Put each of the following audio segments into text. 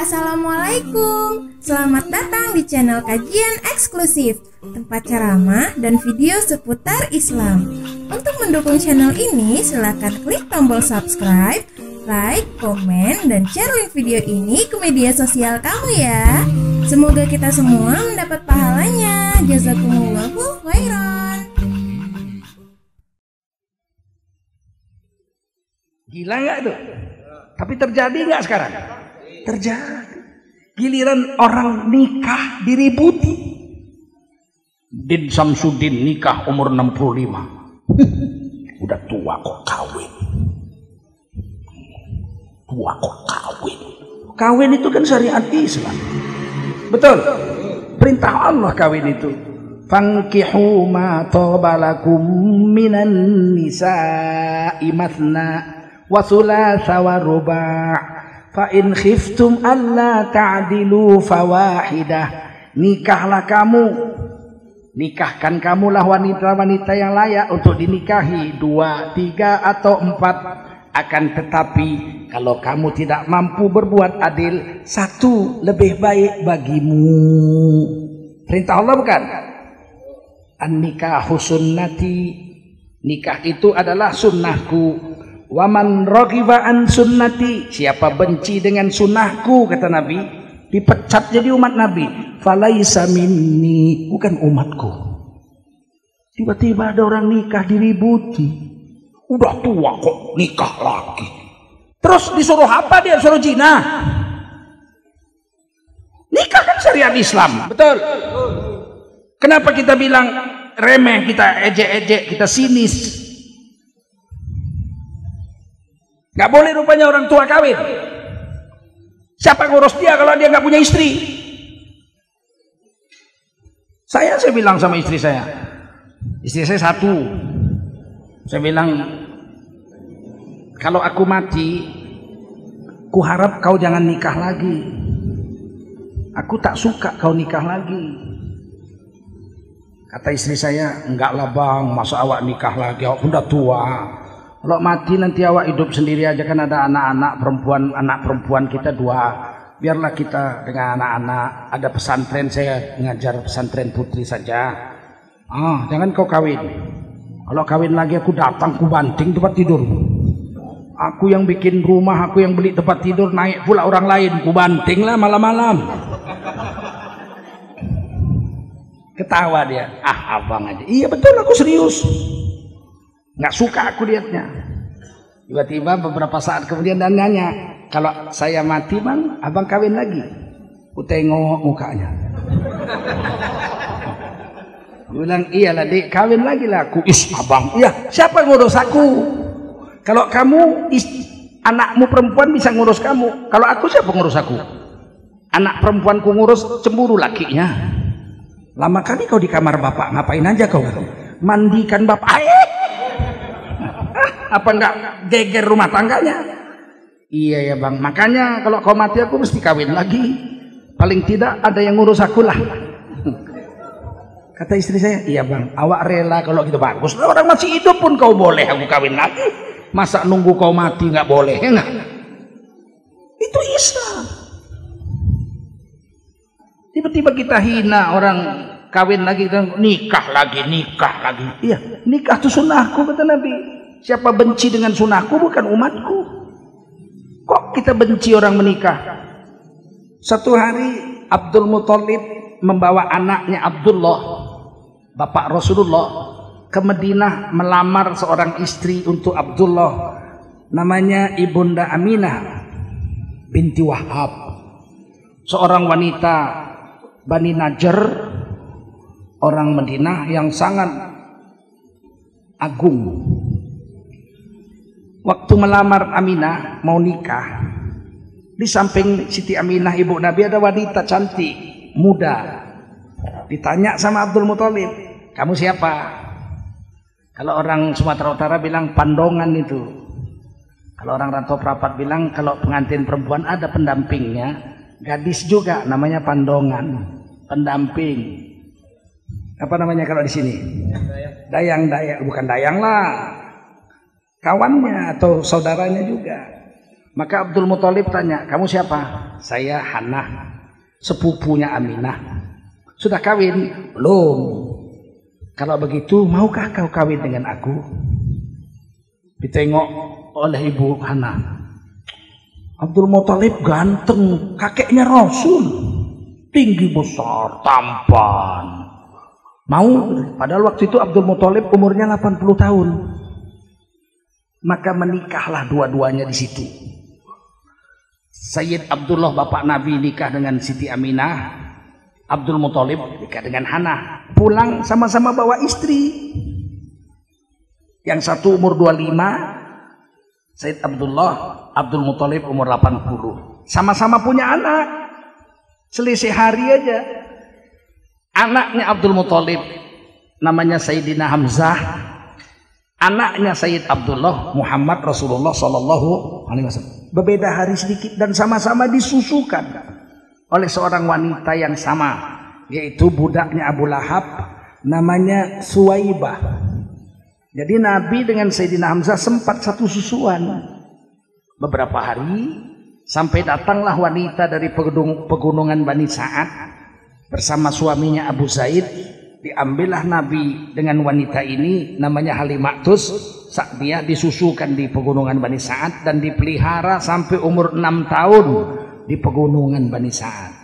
Assalamualaikum, selamat datang di channel kajian eksklusif, tempat ceramah dan video seputar Islam. Untuk mendukung channel ini, silakan klik tombol subscribe, like, komen, dan share link video ini ke media sosial kamu ya. Semoga kita semua mendapat pahalanya. Jazakumullahu khairan. Gila nggak tuh? Tapi terjadi nggak sekarang? Terjadi. Giliran orang nikah diributi. Din Samsudin nikah umur 65. Udah tua kok kawin. Tua kok kawin. Kawin itu kan syariat Islam. Betul. Perintah Allah kawin itu. Fankihu ma tabalakum minan nisa'i mathna wa thulatha wa ruba' fa in khiftum alla ta'dilu fawahidah. Nikahlah kamu, nikahkan kamulah wanita-wanita yang layak untuk dinikahi, 2, 3 atau 4. Akan tetapi kalau kamu tidak mampu berbuat adil, 1 lebih baik bagimu. Perintah Allah bukan? An-nikahu sunnati, nikah itu adalah sunnahku. Waman raghiba an sunnati, siapa benci dengan sunnahku, kata Nabi, dipecat jadi umat Nabi. Falaisa minni, bukan umatku. Tiba-tiba ada orang nikah diributi. Udah tua kok nikah lagi. Terus disuruh apa dia? Suruh zina. Nikah kan syariat Islam, betul? Kenapa kita bilang remeh, kita ejek-ejek, kita sinis? Nggak boleh rupanya orang tua kawin. Siapa ngurus dia kalau dia nggak punya istri? Saya bilang sama istri saya 1. Saya bilang, kalau aku mati, ku harap kau jangan nikah lagi. Aku tak suka kau nikah lagi. Kata istri saya, enggak lah bang, masa awak nikah lagi, awak udah tua. Kalau mati nanti awak hidup sendiri aja, kan ada anak-anak perempuan, anak perempuan kita 2. Biarlah kita dengan anak-anak, ada pesantren, saya ngajar pesantren putri saja. Jangan kau kawin. Kalau kawin lagi aku datang, ku banting tempat tidur. Aku yang bikin rumah, aku yang beli tempat tidur, naik pula orang lain, ku banting lah malam-malam. Ketawa dia, abang aja. Iya betul, aku serius. Nggak suka aku lihatnya. Tiba-tiba beberapa saat kemudian dan nanya, kalau saya mati bang, abang kawin lagi? Ku tengok mukanya. Dia bilang, iyalah dek, kawin lagi lah. Aku, abang, iya, siapa yang ngurus aku? Kalau kamu, anakmu perempuan bisa ngurus kamu. Kalau aku, siapa ngurus aku? Anak perempuanku ngurus, cemburu lakinya. Lama kali kau di kamar bapak, ngapain aja kau? Mandikan bapak. Apa enggak geger rumah tangganya? Iya ya bang, makanya kalau kau mati aku mesti kawin lagi. Paling tidak ada yang ngurus aku lah. Kata istri saya, iya bang, awak rela kalau gitu. Bagus, orang masih hidup pun kau boleh aku kawin lagi. Masa nunggu kau mati nggak boleh, enggak? Itu Islam. Tiba-tiba kita hina orang kawin lagi, nikah lagi. Iya, nikah itu sunnahku, kata Nabi. Siapa benci dengan sunnahku bukan umatku. Kok kita benci orang menikah? Satu hari Abdul Muthalib membawa anaknya Abdullah, bapak Rasulullah, ke Madinah melamar seorang istri untuk Abdullah. Namanya Ibunda Aminah binti Wahab, seorang wanita Bani Najjar, orang Madinah yang sangat agung. Waktu melamar Aminah, mau nikah, di samping Siti Aminah ibu Nabi ada wanita cantik, muda. Ditanya sama Abdul Muthalib, kamu siapa? Kalau orang Sumatera Utara bilang pandongan itu. Kalau orang Rantau Prapat bilang kalau pengantin perempuan ada pendampingnya, gadis juga namanya pandongan, pendamping. Apa namanya kalau di sini? Dayang, bukan dayang lah. Kawannya atau saudaranya juga. Maka Abdul Muthalib tanya, kamu siapa? Saya Hanah, sepupunya Aminah. Sudah kawin? Belum. Kalau begitu, maukah kau kawin dengan aku? Ditengok oleh ibu Hanah. Abdul Muthalib ganteng, kakeknya Rasul, tinggi besar, tampan. Mau? Padahal waktu itu Abdul Muthalib umurnya 80 tahun. Maka menikahlah dua-duanya di situ. Sayyid Abdullah bapak Nabi nikah dengan Siti Aminah, Abdul Muthalib nikah dengan Hanah. Pulang sama-sama bawa istri. Yang satu umur 25, Sayyid Abdullah, Abdul Muthalib umur 80. Sama-sama punya anak. Selisih hari aja. Anaknya Abdul Muthalib namanya Sayyidina Hamzah. Anaknya Sayyid Abdullah Muhammad Rasulullah Sallallahu Alaihi Wasallam. Berbeda hari sedikit dan sama-sama disusukan oleh seorang wanita yang sama, yaitu budaknya Abu Lahab, namanya Suwaibah. Jadi Nabi dengan Sayyidina Hamzah sempat satu susuan beberapa hari, sampai datanglah wanita dari pegunungan Bani Sa'ad bersama suaminya Abu Zaid. Diambillah Nabi dengan wanita ini, namanya Halimatus Sa'diyah, disusukan di pegunungan Bani Sa'ad dan dipelihara sampai umur 6 tahun di pegunungan Bani Sa'ad.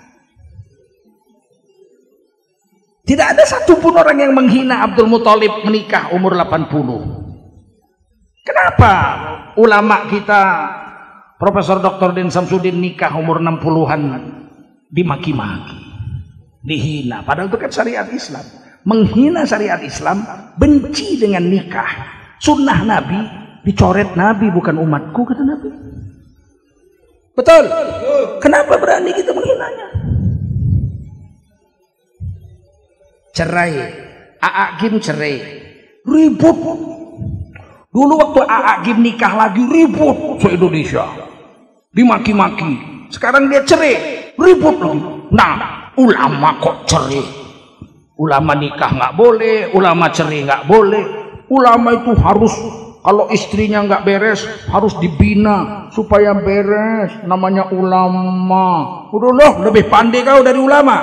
Tidak ada satupun orang yang menghina Abdul Muthalib menikah umur 80. Kenapa ulama kita Profesor Dr. Din Samsudin nikah umur 60-an dimaki-maki, dihina? Padahal itu kan syariat Islam. Menghina syariat Islam, benci dengan nikah, sunnah Nabi, dicoret Nabi, bukan umatku, kata Nabi. Betul? Kenapa berani kita menghinanya? Cerai, A'agim cerai, ribut. Dulu waktu A'agim nikah lagi ribut se-Indonesia, dimaki-maki. Sekarang dia cerai, ribut lagi. Nah, ulama kok cerai? Ulama nikah nggak boleh, ulama cerai nggak boleh. Ulama itu harus, kalau istrinya nggak beres harus dibina supaya beres. Namanya ulama. Udah loh, lebih pandai kau dari ulama.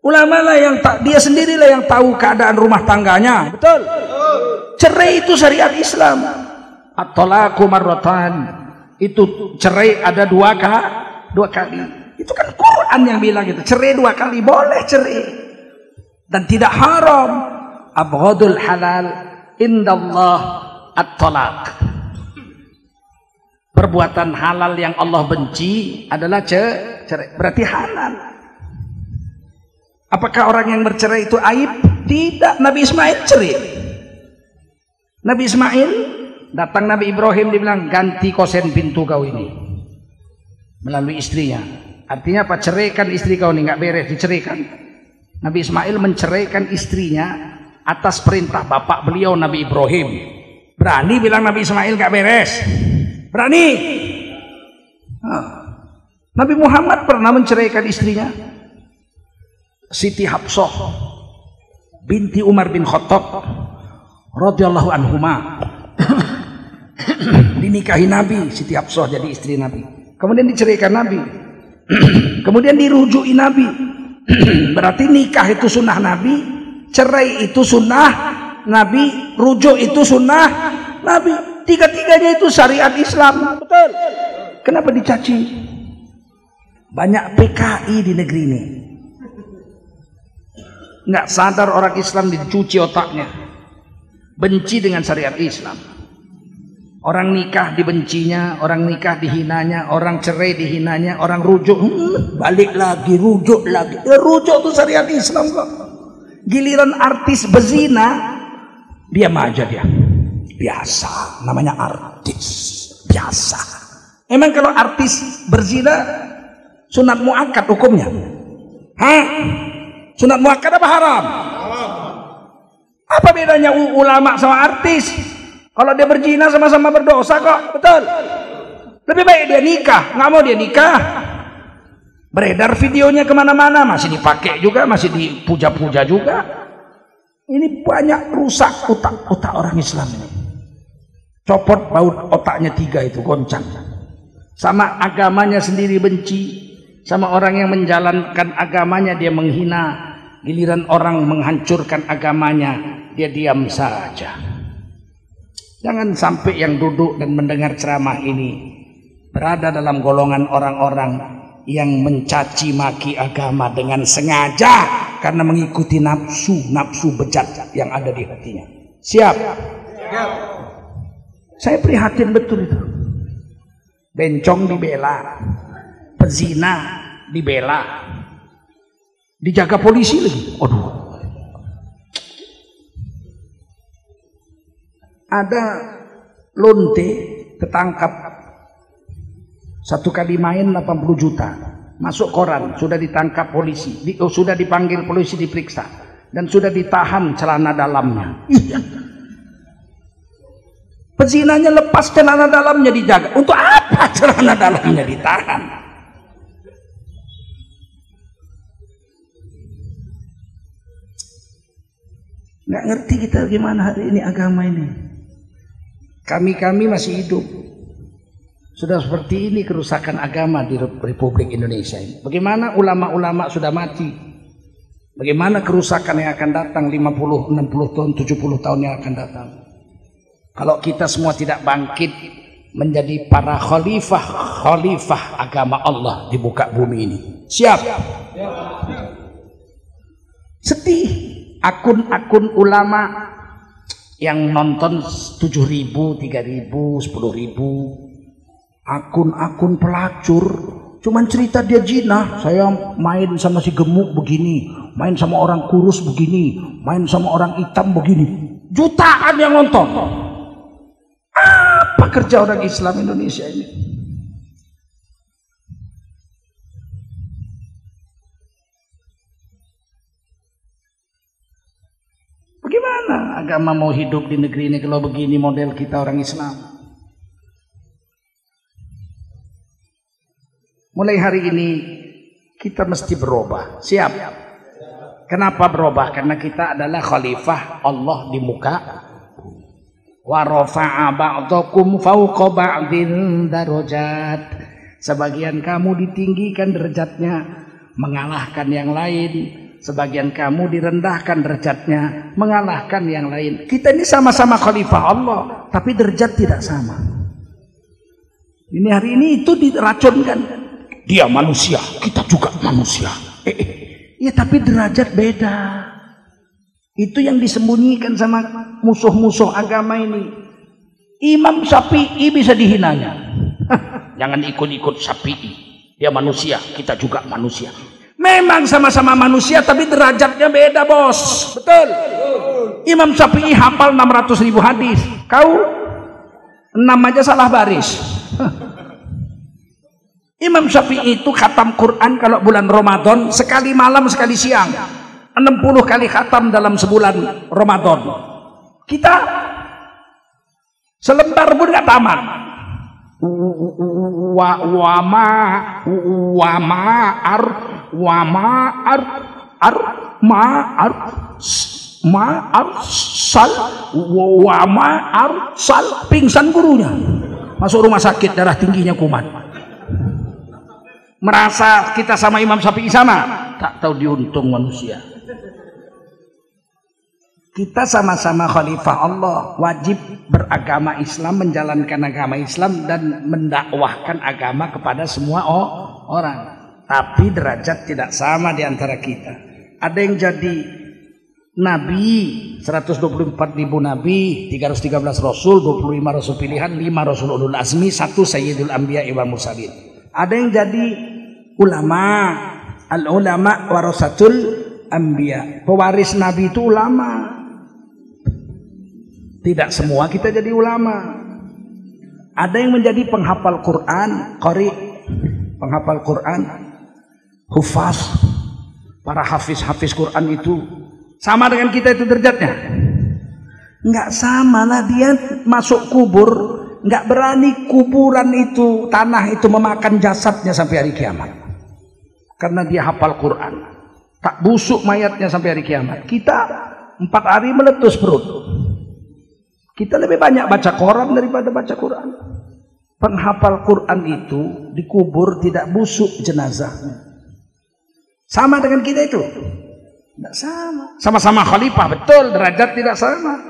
Ulama lah yang dia sendirilah yang tahu keadaan rumah tangganya. Betul? Cerai itu syariat Islam. At-talaqu marratan. Itu cerai ada dua kali. Itu kan Quran yang bilang itu, cerai 2 kali, boleh cerai dan tidak haram. Abghadul halal indallah at-talaq. Perbuatan halal yang Allah benci adalah cerai, berarti halal. Apakah orang yang bercerai itu aib? Tidak. Nabi Ismail cerai. Nabi Ismail datang Nabi Ibrahim, dibilang ganti kosen pintu kau ini melalui istrinya. Artinya apa? Ceraikan istri kau ini, nggak beres, diceraikan. Nabi Ismail menceraikan istrinya atas perintah bapak beliau Nabi Ibrahim. Berani bilang Nabi Ismail nggak beres? Berani? Nabi Muhammad pernah menceraikan istrinya, Siti Hafsah binti Umar bin Khattab radhiyallahu anhuma. Dinikahi Nabi, Siti Hafsah jadi istri Nabi. Kemudian diceraikan Nabi. Kemudian dirujui Nabi. Berarti nikah itu sunnah Nabi, cerai itu sunnah Nabi, rujuk itu sunnah Nabi. Tiga-tiganya itu syariat Islam. Betul? Kenapa dicaci? Banyak PKI di negeri ini. Nggak sadar orang Islam dicuci otaknya. Benci dengan syariat Islam. Orang nikah dibencinya, orang nikah dihinanya, orang cerai dihinanya, orang rujuk, balik lagi, rujuk lagi. Rujuk itu syariat Islam kok. Giliran artis berzina, diam aja dia. Biasa, namanya artis. Biasa. Emang kalau artis berzina, sunat muakkad hukumnya? Hah? Sunat muakkad apa haram? Apa bedanya ulama sama artis? Kalau dia berzina sama-sama berdosa kok, betul? Lebih baik dia nikah. Nggak mau dia nikah, beredar videonya kemana-mana, masih dipakai juga, masih dipuja-puja juga. Ini banyak rusak otak orang Islam ini. copot baut otaknya 3 itu, goncang. Sama agamanya sendiri benci, sama orang yang menjalankan agamanya dia menghina. Giliran orang menghancurkan agamanya, dia diam saja. Jangan sampai yang duduk dan mendengar ceramah ini berada dalam golongan orang-orang yang mencaci maki agama dengan sengaja karena mengikuti nafsu bejat yang ada di hatinya. Siap? Siap. Saya prihatin betul itu. Bencong dibela, pezina dibela, dijaga polisi lagi. Aduh. Ada lonte ketangkap, 1 kali main 80 juta, masuk koran, sudah ditangkap polisi, sudah dipanggil polisi diperiksa, dan sudah ditahan celana dalamnya. Pezinanya lepas celana dalamnya dijaga. Untuk apa celana dalamnya ditahan? Nggak ngerti kita gimana hari ini agama ini. Kami masih hidup. Sudah seperti ini kerusakan agama di Republik Indonesia ini. Bagaimana ulama-ulama sudah mati? Bagaimana kerusakan yang akan datang 50, 60 tahun, 70 tahun yang akan datang? Kalau kita semua tidak bangkit menjadi para khalifah agama Allah di muka bumi ini. Siap? Sedih. Akun-akun ulama yang nonton 7.000, 3.000, 10.000. Akun-akun pelacur, cuman cerita dia jinah. Saya main sama si gemuk begini, main sama orang kurus begini, main sama orang hitam begini. Jutaan yang nonton. Apa kerja orang Islam Indonesia ini? Bagaimana agama mau hidup di negeri ini kalau begini model kita orang Islam? Mulai hari ini kita mesti berubah. Siap? Kenapa berubah? Karena kita adalah khalifah Allah di muka. Wa rafa'a ba'dakum fawqa ba'din darajat. Sebagian kamu ditinggikan derajatnya, mengalahkan yang lain. Sebagian kamu direndahkan derajatnya, mengalahkan yang lain. Kita ini sama-sama khalifah Allah, tapi derajat tidak sama. Ini hari ini itu diracunkan. Dia manusia, kita juga manusia. Ya tapi derajat beda. Itu yang disembunyikan sama musuh-musuh agama ini. Imam Syafi'i bisa dihinanya. Jangan ikut-ikut Syafi'i. Dia manusia, kita juga manusia. Memang sama-sama manusia, tapi derajatnya beda, bos. Betul. Imam Syafi'i hafal 600.000 hadis. Kau 6 aja salah baris. Imam Syafi'i itu khatam Quran kalau bulan Ramadan sekali malam sekali siang, 60 kali khatam dalam sebulan Ramadan. Kita selembar pun nggak tamat. Sal pingsan gurunya, masuk rumah sakit, darah tingginya kumat. Merasa kita sama Imam Syafi'i sama, tak tahu diuntung manusia. Kita sama-sama khalifah Allah, wajib beragama Islam, menjalankan agama Islam dan mendakwahkan agama kepada semua orang. Tapi derajat tidak sama di antara kita. Ada yang jadi nabi, 124.000 nabi, 313 rasul, 25 rasul pilihan, 5 rasul ulul azmi, 1 sayyidul anbiya wal mursalin. Ada yang jadi ulama, al-ulama warasatul anbiya. Pewaris nabi itu ulama. Tidak semua kita jadi ulama. Ada yang menjadi penghafal Quran, qari, penghafal Quran, hufaz. Para hafiz Quran itu sama dengan kita itu derajatnya? Enggak sama lah, dia masuk kubur. Nggak berani kuburan itu, tanah itu memakan jasadnya sampai hari kiamat, karena dia hafal Quran. Tak busuk mayatnya sampai hari kiamat. Kita 4 hari meletus perut. Kita lebih banyak baca Quran daripada baca Quran. Penghafal Quran itu dikubur tidak busuk jenazahnya. Sama dengan kita itu? Tidak sama. Sama-sama khalifah, betul, derajat tidak sama.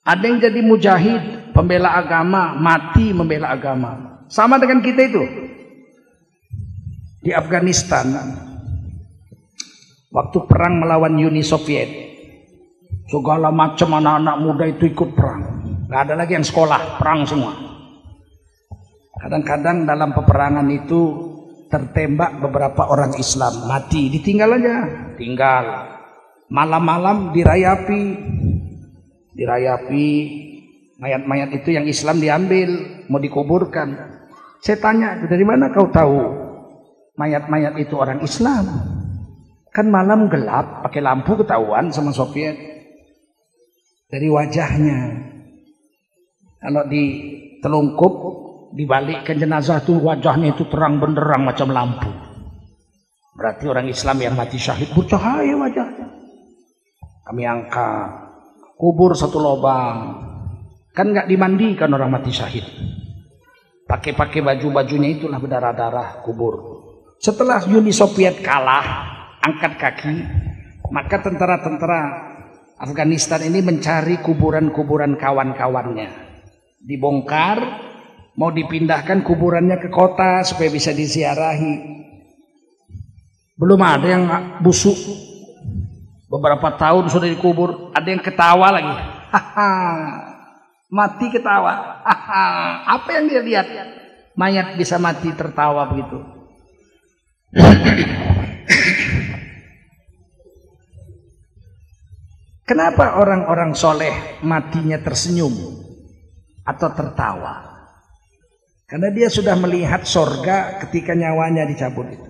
Ada yang jadi mujahid, pembela agama, mati membela agama. Sama dengan kita itu. Di Afghanistan, waktu perang melawan Uni Soviet, segala macam anak-anak muda itu ikut perang. Gak ada lagi yang sekolah, perang semua. Kadang-kadang dalam peperangan itu tertembak beberapa orang Islam, mati, ditinggal aja, tinggal. Malam-malam dirayapi, mayat-mayat itu yang Islam diambil, mau dikuburkan. Saya tanya, dari mana kau tahu mayat-mayat itu orang Islam? Kan malam gelap, pakai lampu ketahuan sama Soviet. Dari wajahnya. Kalau ditelungkup, dibalikkan jenazah itu, wajahnya itu terang benderang macam lampu. Berarti orang Islam yang mati syahid bercahaya wajahnya. Kami angkat, kubur satu lubang. Kan nggak dimandikan orang mati syahid. Pakai baju-bajunya itulah berdarah-darah, kubur. Setelah Uni Soviet kalah, angkat kaki, maka tentara-tentara Afghanistan ini mencari kuburan-kuburan kawan-kawannya. Dibongkar, mau dipindahkan kuburannya ke kota supaya bisa diziarahi. Belum ada yang busuk. Beberapa tahun sudah dikubur, ada yang ketawa lagi. Mati ketawa. Apa yang dia lihat? Mayat bisa mati tertawa begitu. Kenapa orang-orang soleh matinya tersenyum atau tertawa? Karena dia sudah melihat sorga ketika nyawanya dicabut itu.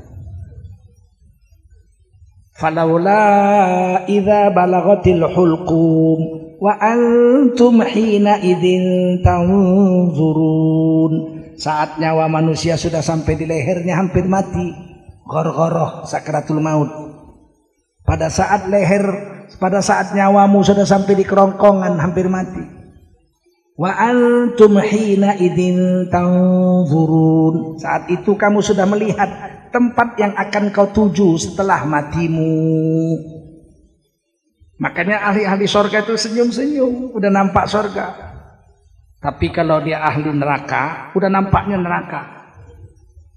Falaula idza balagatil hulqum wa antum hina idzin tanzurun. Saat nyawa manusia sudah sampai di lehernya hampir mati, ghar-gharah sakratul maut. Pada saat nyawamu sudah sampai di kerongkongan hampir mati. Wa antum hina idzin tanzurun. Saat itu kamu sudah melihat tempat yang akan kau tuju setelah matimu. Makanya ahli-ahli sorga itu senyum-senyum, udah nampak sorga. Tapi kalau dia ahli neraka, udah nampaknya neraka,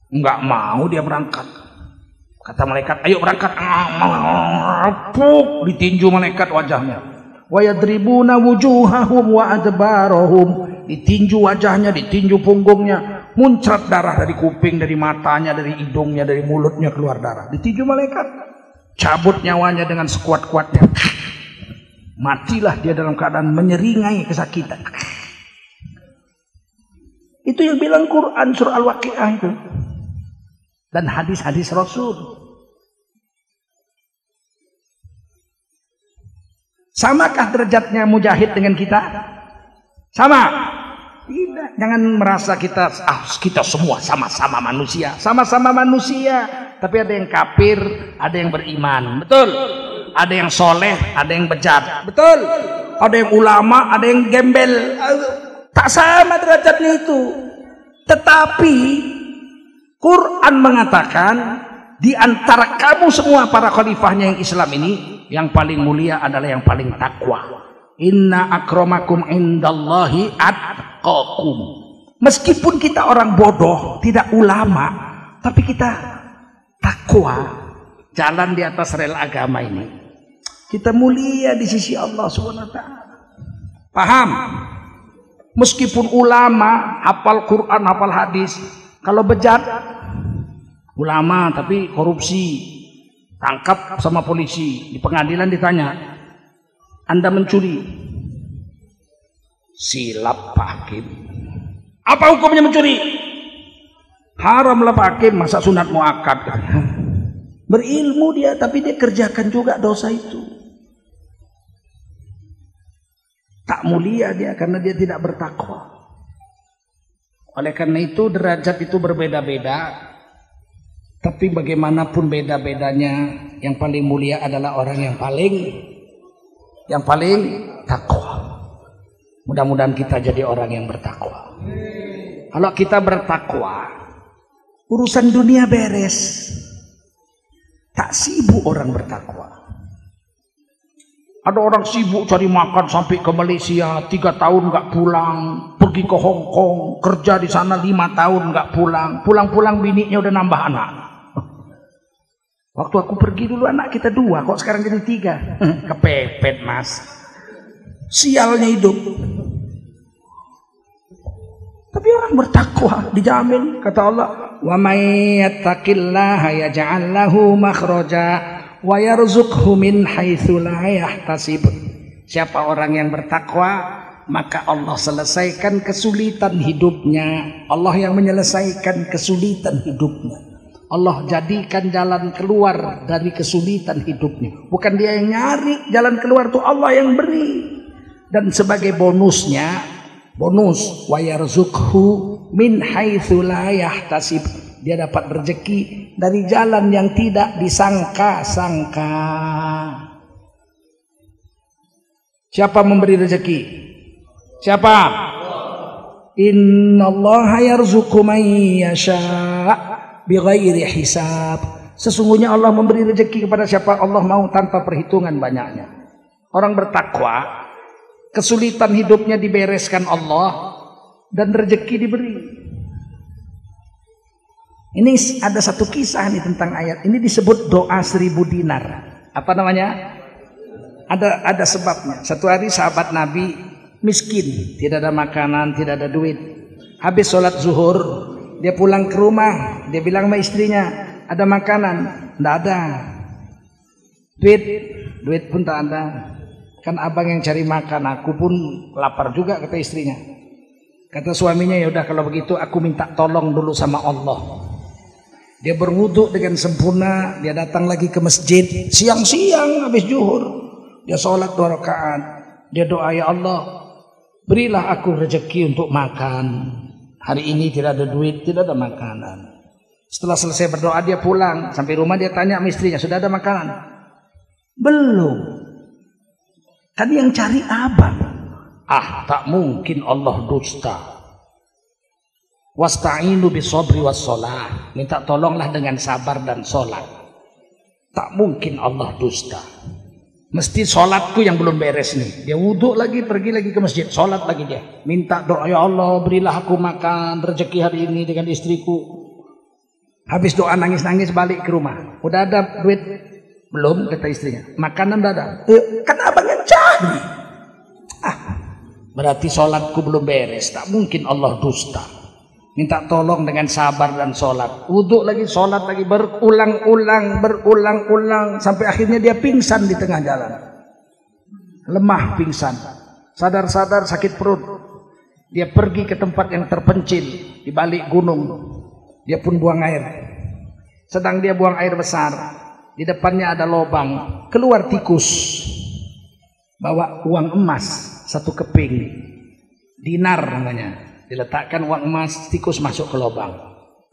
nggak mau dia berangkat. Kata malaikat, ayo berangkat. Puk, ditinju malaikat wajahnya. Wa yadribuna wujuhahum wa adbarahum. Ditinju wajahnya, ditinju punggungnya. Muncrat darah dari kuping, dari matanya, dari hidungnya, dari mulutnya keluar darah. Ditinju malaikat. Cabut nyawanya dengan sekuat-kuatnya. Matilah dia dalam keadaan menyeringai kesakitan. Itu yang bilang Quran surah Al-Waqiah itu. Dan hadis-hadis Rasul. Samakah derajatnya mujahid dengan kita? Sama? Tidak. Jangan merasa kita semua sama-sama manusia. Sama-sama manusia. Tapi ada yang kafir, ada yang beriman. Betul? Ada yang soleh, ada yang bejat. Betul? Ada yang ulama, ada yang gembel. Tak sama derajatnya itu. Tetapi Quran mengatakan di antara kamu semua para khalifahnya yang Islam ini, yang paling mulia adalah yang paling takwa. Inna akramakum indallahi atqakum. Meskipun kita orang bodoh, tidak ulama, tapi kita takwa, jalan di atas rel agama ini. Kita mulia di sisi Allah SWT. Paham? Meskipun ulama, hafal Quran, hafal hadis, kalau bejat, ulama tapi korupsi, tangkap sama polisi, di pengadilan ditanya, Anda mencuri? Silap Pak Hakim. Apa hukumnya mencuri? Haramlah Pak Hakim, masa sunat muakkad. Berilmu dia, tapi dia kerjakan juga dosa itu. Tak mulia dia karena dia tidak bertakwa. Oleh karena itu derajat itu berbeda-beda. Tapi bagaimanapun beda-bedanya, yang paling mulia adalah orang yang paling takwa. Mudah-mudahan kita jadi orang yang bertakwa. Kalau kita bertakwa, urusan dunia beres. Tak sibuk orang bertakwa. Ada orang sibuk cari makan sampai ke Malaysia 3 tahun nggak pulang, pergi ke Hong Kong kerja di sana 5 tahun nggak pulang, pulang-pulang bininya udah nambah anak. Waktu aku pergi dulu anak kita 2, kok sekarang jadi 3. Kepepet mas, sialnya hidup. Tapi orang bertakwa dijamin, kata Allah, wa may yattaqillaha yaj'al lahu makhraja wa yarzuqhu min haitsu la yahtasib. Siapa orang yang bertakwa, maka Allah selesaikan kesulitan hidupnya. Allah yang menyelesaikan kesulitan hidupnya. Allah jadikan jalan keluar dari kesulitan hidupnya. Bukan dia yang nyari jalan keluar, tuh Allah yang beri. Dan sebagai bonusnya, bonus wa yarzuqhu min haitsu la yahtasib. Dia dapat rezeki dari jalan yang tidak disangka-sangka. Siapa memberi rezeki? Siapa? Innallaha yarzuqu man yasha' bighairi hisab. Sesungguhnya Allah memberi rezeki kepada siapa Allah mau tanpa perhitungan banyaknya. Orang bertakwa, kesulitan hidupnya dibereskan Allah dan rezeki diberi. Ini ada satu kisah nih tentang ayat ini, disebut doa 1000 dinar. Apa namanya? Ada sebabnya. Satu hari sahabat Nabi miskin, tidak ada makanan, tidak ada duit. Habis sholat zuhur, dia pulang ke rumah, dia bilang sama istrinya, ada makanan? Tidak ada. Duit pun tak ada. Kan abang yang cari makan, aku pun lapar juga, kata istrinya. Kata suaminya, ya udah kalau begitu aku minta tolong dulu sama Allah. Dia berwudu dengan sempurna, dia datang lagi ke masjid siang-siang habis zuhur. Dia sholat 2 rakaat. Dia doa, ya Allah, berilah aku rezeki untuk makan. Hari ini tidak ada duit, tidak ada makanan. Setelah selesai berdoa dia pulang. Sampai rumah dia tanya sama istrinya, sudah ada makanan? Belum. Tadi yang cari abang. Ah, tak mungkin Allah dusta. Wasta'inu bisabri wassalah. Minta tolonglah dengan sabar dan sholat. Tak mungkin Allah dusta. Mesti sholatku yang belum beres nih. Dia wudhu lagi, pergi lagi ke masjid, sholat lagi dia. Minta doa, ya Allah berilah aku makan rezeki hari ini dengan istriku. Habis doa nangis-nangis balik ke rumah. Udah ada duit? Belum, kata istrinya. Makanan udah ada? Kan abang yang cari. Ah, berarti sholatku belum beres. Tak mungkin Allah dusta. Minta tolong dengan sabar dan sholat. Wudhu lagi, sholat lagi, berulang-ulang sampai akhirnya dia pingsan di tengah jalan. Lemah pingsan. Sadar-sadar sakit perut. Dia pergi ke tempat yang terpencil di balik gunung. Dia pun buang air. Sedang dia buang air besar, di depannya ada lubang. Keluar tikus. Bawa uang emas 1 keping. Dinar namanya. Diletakkan uang emas, tikus masuk ke lubang.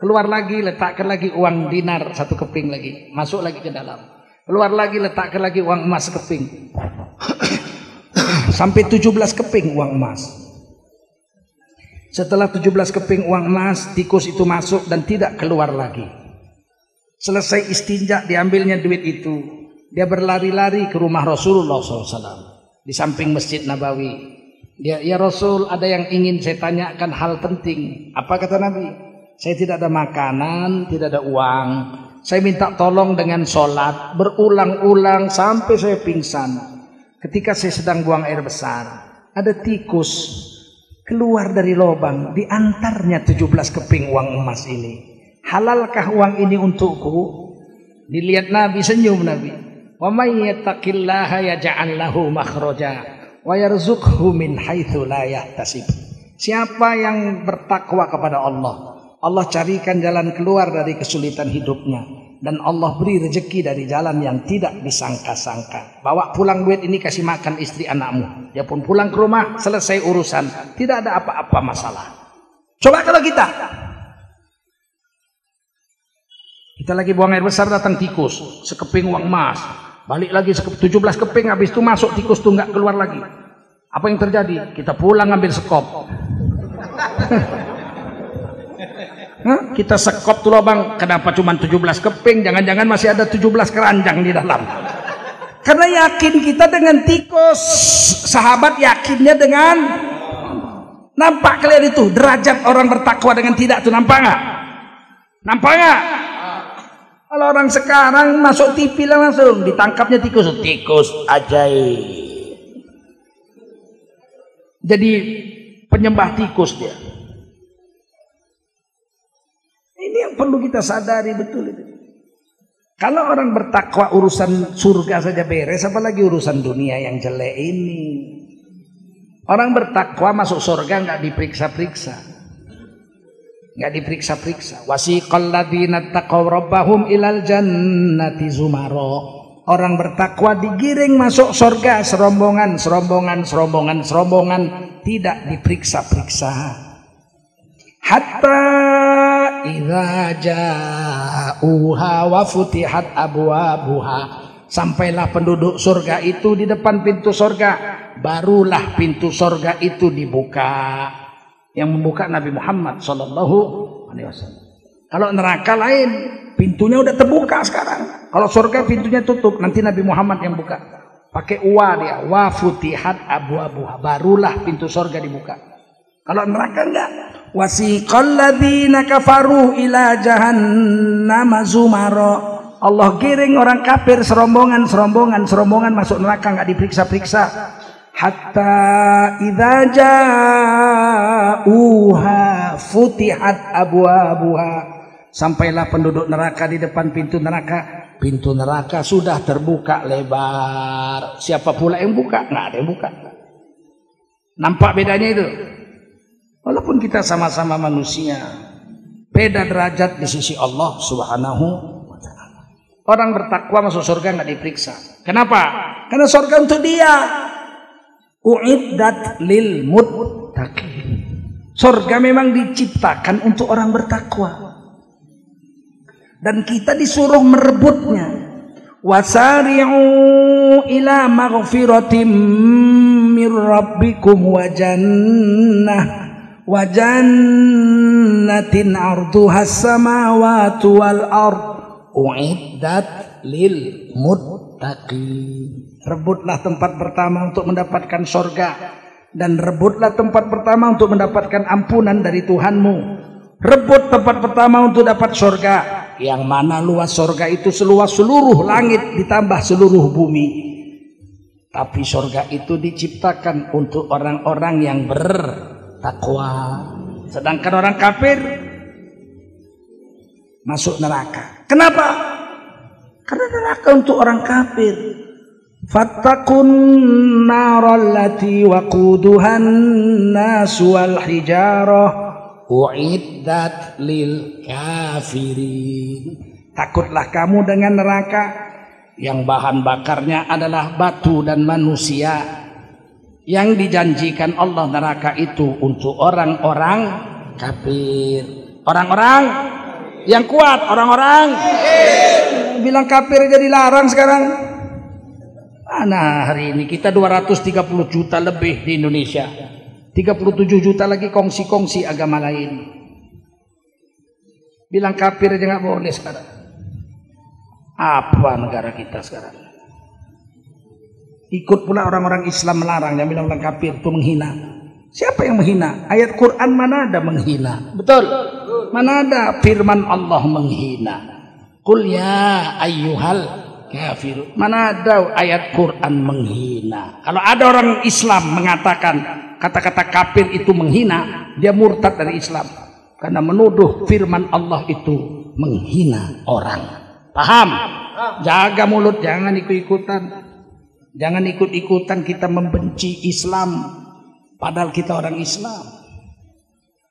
Keluar lagi, letakkan lagi uang dinar 1 keping lagi, masuk lagi ke dalam. Keluar lagi, letakkan lagi uang emas 1 keping. Sampai 17 keping uang emas. Setelah 17 keping uang emas, tikus itu masuk dan tidak keluar lagi. Selesai istinja, diambilnya duit itu. Dia berlari-lari ke rumah Rasulullah SAW di samping Masjid Nabawi. Dia, ya Rasul, ada yang ingin saya tanyakan, hal penting. Apa kata Nabi? Saya tidak ada makanan, tidak ada uang. Saya minta tolong dengan sholat berulang-ulang sampai saya pingsan. Ketika saya sedang buang air besar, ada tikus keluar dari lubang, diantarnya 17 keping uang emas ini. Halalkah uang ini untukku? Dilihat Nabi, senyum Nabi. Wa may yattaqillaha yaj'al lahu makhraja wa yarzuqhu min haitsu la yahtasib. Siapa yang bertakwa kepada Allah, Allah carikan jalan keluar dari kesulitan hidupnya, dan Allah beri rezeki dari jalan yang tidak disangka-sangka. Bawa pulang duit ini, kasih makan istri anakmu. Dia pun pulang ke rumah, selesai urusan, tidak ada apa-apa masalah. Coba kalau kita lagi buang air besar, datang tikus, sekeping uang emas. Balik lagi 17 keping, habis itu masuk tikus tuh nggak keluar lagi. Apa yang terjadi? Kita pulang ambil sekop. Kita sekop tuh lubang. Kenapa cuma 17 keping? Jangan-jangan masih ada 17 keranjang di dalam. Karena yakin kita dengan tikus. Sahabat yakinnya dengan. Nampak kalian itu derajat orang bertakwa dengan tidak tuh, nampak nggak? Nampak nggak? Kalau orang sekarang masuk TV langsung ditangkapnya tikus. Tikus ajaib. Jadi penyembah tikus dia. Ini yang perlu kita sadari betul itu. Kalau orang bertakwa urusan surga saja beres, apalagi urusan dunia yang jelek ini. Orang bertakwa masuk surga nggak diperiksa-periksa, nggak diperiksa-periksa. Wasiqal ladzina taqaw rabbahum ilal jannati zumara. Orang bertakwa digiring masuk surga serombongan, tidak diperiksa-periksa. Hatta idza ja'uha wa futihat abwabuha. Sampailah penduduk surga itu di depan pintu surga, barulah pintu surga itu dibuka. Yang membuka Nabi Muhammad sallallahu alaihi wasallam. Kalau neraka lain, pintunya udah terbuka sekarang. Kalau surga pintunya tutup, nanti Nabi Muhammad yang buka. Pakai wa dia, wa futihat abwabuha, barulah pintu surga dibuka. Kalau neraka enggak. Wasiqal ladzina kafaru ila jahannam zumara. Allah giring orang kafir serombongan masuk neraka, enggak diperiksa-periksa. Hatta idza ja'uha futihat abwabuha. Sampailah penduduk neraka di depan pintu neraka sudah terbuka lebar. Siapa pula yang buka? Nggak ada yang buka. Nampak bedanya itu? Walaupun kita sama-sama manusia, beda derajat di sisi Allah Subhanahu wa ta'ala. Orang bertakwa masuk surga nggak diperiksa. Kenapa? Karena surga untuk dia. Uiddat lil muttaqin. Surga memang diciptakan untuk orang bertakwa. Dan kita disuruh merebutnya. Wasari'u ila maghfiratim mir rabbikum wa jannatin arduhas samawati wal ard uiddat lil muttaqin. Rebutlah tempat pertama untuk mendapatkan surga, dan rebutlah tempat pertama untuk mendapatkan ampunan dari Tuhanmu. Rebut tempat pertama untuk dapat surga, yang mana luas surga itu seluas seluruh langit ditambah seluruh bumi. Tapi surga itu diciptakan untuk orang-orang yang bertakwa. Sedangkan orang kafir masuk neraka. Kenapa? Karena neraka untuk orang kafir. Fattakun narallati waquduhan nasu wal hijarah uiddat lil kafirin. Takutlah kamu dengan neraka yang bahan bakarnya adalah batu dan manusia. Yang dijanjikan Allah neraka itu untuk orang-orang kafir. Orang-orang yang kuat, orang-orang bilang kafir jadi larang sekarang. Mana hari ini kita 230 juta lebih di Indonesia. 37 juta lagi kongsi-kongsi agama lain. Bilang kafir aja nggak boleh sekarang. Apa negara kita sekarang? Ikut pula orang-orang Islam melarang, yang bilang kafir itu menghina. Siapa yang menghina? Ayat Quran mana ada menghina? Betul. Mana ada firman Allah menghina? Qul ya ayyuhal kafir. Mana ada ayat Quran menghina? Kalau ada orang Islam mengatakan kata-kata kafir itu menghina, dia murtad dari Islam. Karena menuduh firman Allah itu menghina orang. Paham? Jaga mulut, jangan ikut-ikutan. Jangan ikut-ikutan kita membenci Islam, padahal kita orang Islam.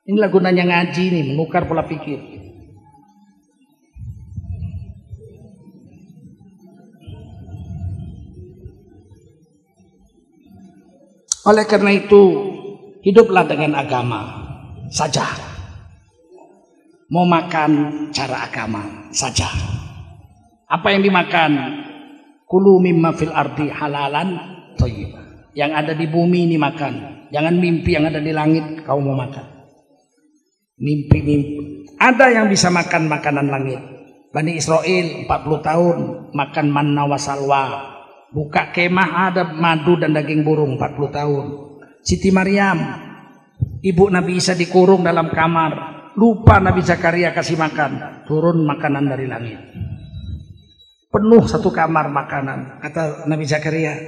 Inilah gunanya ngaji nih, menukar pola pikir. Oleh karena itu, hiduplah dengan agama saja. Mau makan cara agama saja. Apa yang dimakan? Kulu mimma fil ardi halalan thayyibah. Yang ada di bumi ini makan. Jangan mimpi yang ada di langit kau mau makan. Mimpi-mimpi. Ada yang bisa makan makanan langit. Bani Israel 40 tahun makan manna wa salwa. Buka kemah ada madu dan daging burung 40 tahun. Siti Maryam, ibu Nabi Isa dikurung dalam kamar. Lupa Nabi Zakaria kasih makan. Turun makanan dari langit. Penuh satu kamar makanan. Kata Nabi Zakaria,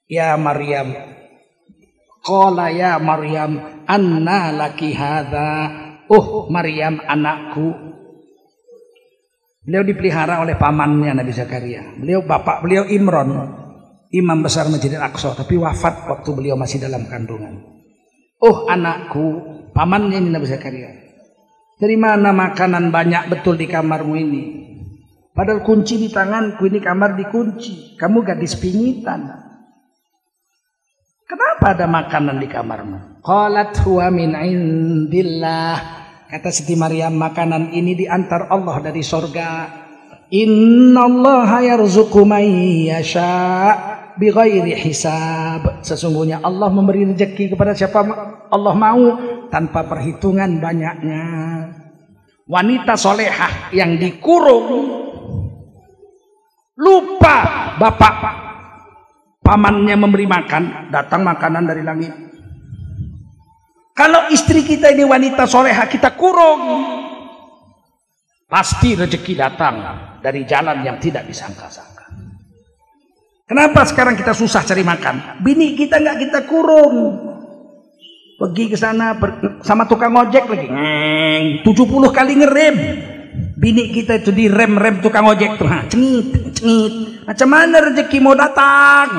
ya Maryam, qala ya Maryam, anna laki hadha. Oh Maryam anakku. Beliau dipelihara oleh pamannya Nabi Zakaria. Beliau bapak beliau Imron, imam besar Masjid Al-Aqsa, tapi wafat waktu beliau masih dalam kandungan. Oh anakku, pamannya ini Nabi Zakaria. Dari mana makanan banyak betul di kamarmu ini? Padahal kunci di tanganku, ini kamar dikunci. Kamu gadis pingitan. Kenapa ada makanan di kamarmu? Qalat huwa min indillah. Kata Siti Maryam, makanan ini diantar Allah dari sorga. Innallaha yarzuqu man yasha bighairi hisab. Sesungguhnya Allah memberi rezeki kepada siapa Allah mau tanpa perhitungan banyaknya. Wanita solehah yang dikurung lupa bapak pamannya memberi makan, datang makanan dari langit. Kalau istri kita ini wanita solehah kita kurung, pasti rezeki datang dari jalan yang tidak disangka-sangka. Kenapa sekarang kita susah cari makan? Bini kita nggak kita kurung, pergi ke sana sama tukang ojek lagi, 70 kali ngerem. Bini kita itu di rem tukang ojek tuh, cengit. Macam mana rezeki mau datang?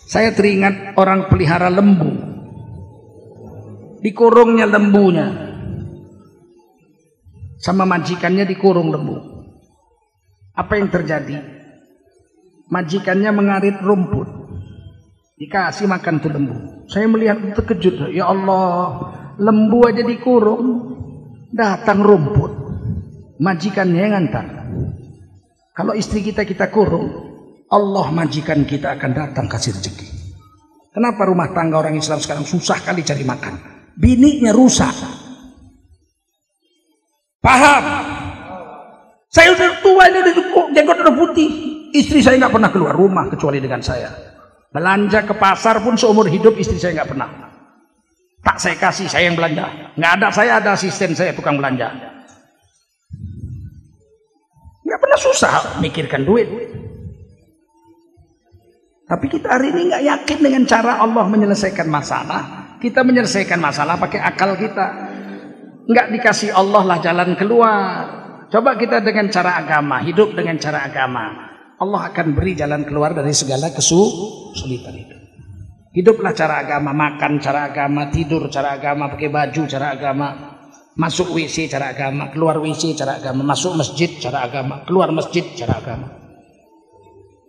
Saya teringat orang pelihara lembu. Dikurungnya lembunya. Sama majikannya dikurung lembu. Apa yang terjadi? Majikannya mengarit rumput. Dikasih makan tuh lembu. Saya melihat terkejut. Ya Allah, lembu aja dikurung, datang rumput. Majikannya yang ngantar. Kalau istri kita kurung, Allah majikan kita akan datang kasih rezeki. Kenapa rumah tangga orang Islam sekarang susah kali cari makan? Bininya rusak. Paham? Saya udah tua ini, udah jenggot udah putih. Istri saya nggak pernah keluar rumah kecuali dengan saya. Belanja ke pasar pun seumur hidup istri saya nggak pernah. Tak saya kasih, saya yang belanja. Nggak ada, saya ada asisten saya tukang belanja. Nggak pernah susah mikirkan duit. Tapi kita hari ini nggak yakin dengan cara Allah menyelesaikan masalah. Kita menyelesaikan masalah pakai akal kita. Nggak dikasih Allah lah jalan keluar. Coba kita dengan cara agama, hidup dengan cara agama. Allah akan beri jalan keluar dari segala kesulitan itu. Hiduplah cara agama, makan cara agama, tidur cara agama, pakai baju cara agama, masuk WC cara agama, keluar WC cara agama, masuk masjid cara agama, keluar masjid cara agama.